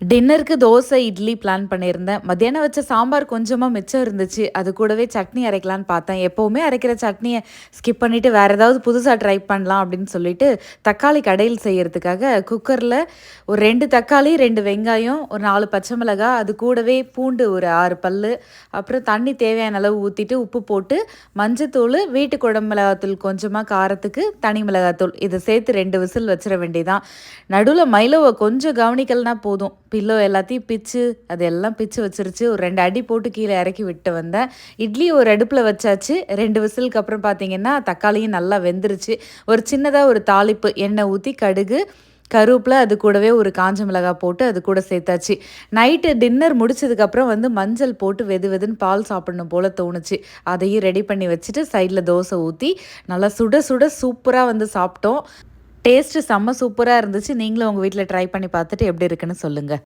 டின்னருக்கு தோசை, இட்லி பிளான் பண்ணியிருந்தேன். மத்தியானம் வச்ச சாம்பார் கொஞ்சமா மிச்சம் இருந்துச்சு. அது கூடவே சட்னி அரைக்கலான்னு பார்த்தேன். எப்பவுமே அரைக்கிற சட்னிய ஸ்கிப் பண்ணிட்டு வேற ஏதாவது புதுசா ட்ரை பண்ணலாம் அப்படின்னு சொல்லிட்டு, தக்காளி கடையில் செய்யறதுக்காக குக்கர்ல ஒரு 2 தக்காளி, 2 வெங்காயம், ஒரு 4 பச்சை மிளகாய், அது கூடவே பூண்டு ஒரு 6 பல்லு, அப்புறம் தண்ணி தேவையான அளவு ஊத்திட்டு, உப்பு போட்டு, மஞ்சத்தூளு, வீட்டு குழம்பு மிளகாத்தூள் கொஞ்சமா காரத்துக்கு, தனி மிளகாத்தூள் இத சேர்த்து 2 விசில் வச்சிர வேண்டியதான். நடுவுல மைலோவ கொஞ்சம் கவனிக்கலனா போதும். பில்லோ எல்லாத்தையும் பிச்சு, அதெல்லாம் பிச்சு வச்சுருச்சு. ஒரு 2 அடி போட்டு கீழ இறக்கி விட்டு வந்தேன். இட்லி ஒரு அடுப்புல வச்சாச்சு. 2 விசிலுக்கு அப்புறம் பார்த்தீங்கன்னா, தக்காளியும் நல்லா வெந்துருச்சு. ஒரு சின்னதா ஒரு தாளிப்பு, எண்ணெய் ஊத்தி கடுகு, கருவேப்பில அது கூடவே ஒரு காஞ்ச மிளகாய் போட்டு அது கூட சேர்த்தாச்சு. நைட்டு டின்னர் முடிச்சதுக்கப்புறம் வந்து மஞ்சள் போட்டு வெது வெதுன்னு பால் சாப்பிடணும் போல தோணுச்சு. அதையும் ரெடி பண்ணி வச்சுட்டு, சைட்ல தோசை ஊத்தி, நல்லா சுட சுட சூப்பரா வந்து சாப்பிட்டோம். டேஸ்ட்டு செம்ம சூப்பரா இருந்துச்சு. நீங்களும் உங்க வீட்ல ட்ரை பண்ணி பார்த்துட்டு எப்படி இருக்குன்னு சொல்லுங்க.